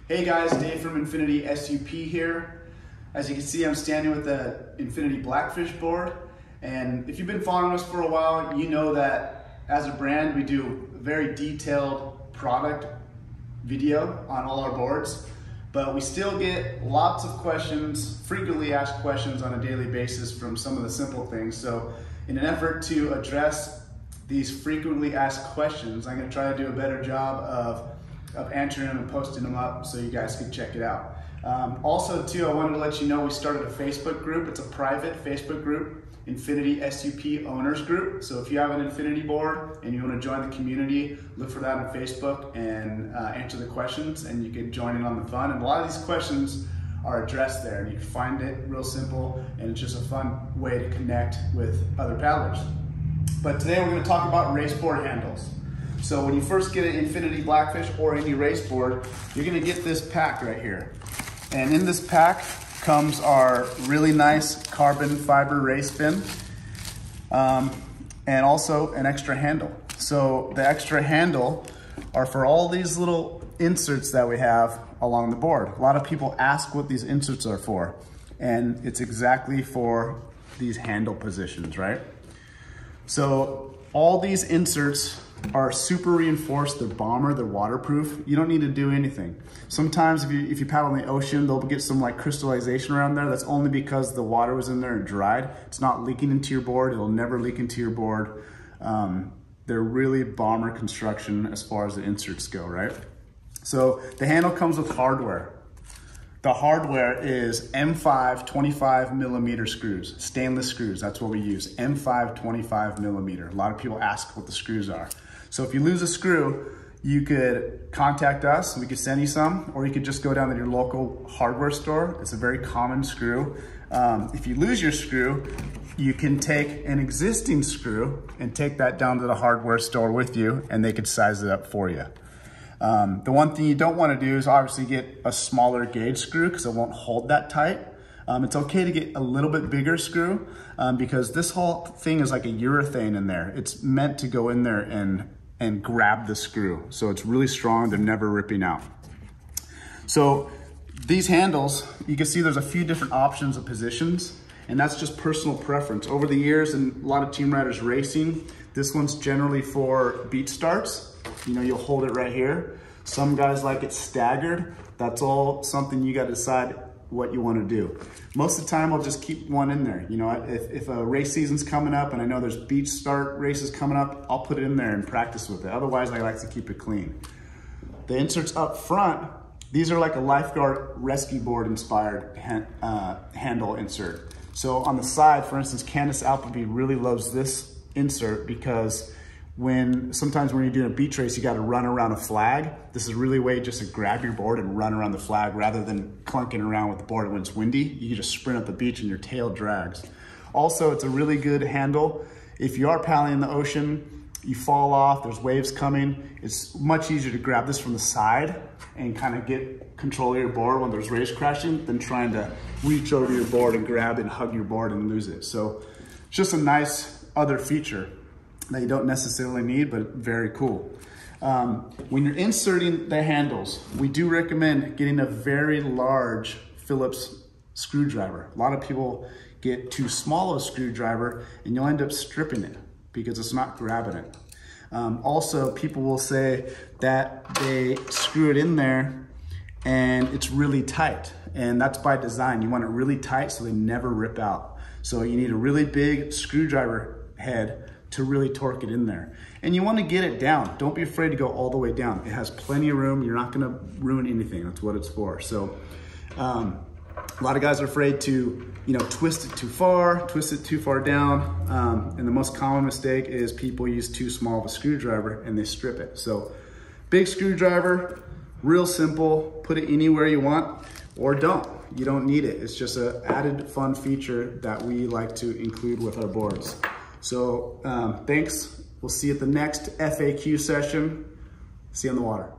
Hey guys, Dave from Infinity SUP here. As you can see, I'm standing with the Infinity Blackfish board. And if you've been following us for a while, you know that as a brand, we do a very detailed product video on all our boards. But we still get lots of questions, frequently asked questions on a daily basis from some of the simple things. So in an effort to address these frequently asked questions, I'm gonna try to do a better job of answering them and posting them up so you guys can check it out. Also too, I wanted to let you know we started a Facebook group. It's a private Facebook group, Infinity SUP Owners Group. So if you have an Infinity board and you want to join the community, look for that on Facebook and answer the questions, and you can join in on the fun. And a lot of these questions are addressed there, and you can find it real simple, and it's just a fun way to connect with other paddlers. But today we're going to talk about raceboard handles. So when you first get an Infinity Blackfish or any raceboard, you're gonna get this pack right here. And in this pack comes our really nice carbon fiber race fin, and also an extra handle. So the extra handle are for all these little inserts that we have along the board. A lot of people ask what these inserts are for, and it's exactly for these handle positions, right? So all these inserts are super reinforced. They're bomber, they're waterproof. You don't need to do anything. Sometimes if you paddle in the ocean, they'll get some like crystallization around there. That's only because the water was in there and dried. It's not leaking into your board. It'll never leak into your board. They're really bomber construction as far as the inserts go, right? So the handle comes with hardware. The hardware is M5 25mm screws, stainless screws. That's what we use, M5 25mm. A lot of people ask what the screws are. So if you lose a screw, you could contact us, we could send you some, or you could just go down to your local hardware store. It's a very common screw. If you lose your screw, you can take an existing screw and take that down to the hardware store with you, and they could size it up for you. The one thing you don't want to do is obviously get a smaller gauge screw because it won't hold that tight. It's okay to get a little bit bigger screw because this whole thing is like a urethane in there. It's meant to go in there and grab the screw. So it's really strong, they're never ripping out. So these handles, you can see there's a few different options of positions, and that's just personal preference. Over the years, and a lot of team riders racing, this one's generally for beach starts. You know, you'll hold it right here. Some guys like it staggered. That's all something you gotta decide what you wanna do. Most of the time, I'll just keep one in there. You know, if a race season's coming up and I know there's beach start races coming up, I'll put it in there and practice with it. Otherwise, I like to keep it clean. The inserts up front, these are like a lifeguard rescue board inspired handle insert. So on the side, for instance, Candace Appleby really loves this insert because sometimes when you're doing a beach race, you got to run around a flag. This is really a way just to grab your board and run around the flag rather than clunking around with the board when it's windy. You can just sprint up the beach and your tail drags. Also, it's a really good handle. If you are paddling in the ocean, you fall off, there's waves coming, it's much easier to grab this from the side and kind of get control of your board when there's waves crashing than trying to reach over your board and grab and hug your board and lose it. So it's just a nice other feature that you don't necessarily need, but very cool. When you're inserting the handles, we do recommend getting a very large Phillips screwdriver. A lot of people get too small of a screwdriver and you'll end up stripping it because it's not grabbing it. Also, people will say that they screw it in there and it's really tight, and that's by design. You want it really tight so they never rip out. So you need a really big screwdriver head to really torque it in there. And you want to get it down. Don't be afraid to go all the way down. It has plenty of room. You're not going to ruin anything. That's what it's for. So a lot of guys are afraid to, twist it too far down. And the most common mistake is people use too small of a screwdriver and they strip it. So big screwdriver, real simple, put it anywhere you want or don't. You don't need it. It's just an added fun feature that we like to include with our boards. So thanks. We'll see you at the next FAQ session. See you on the water.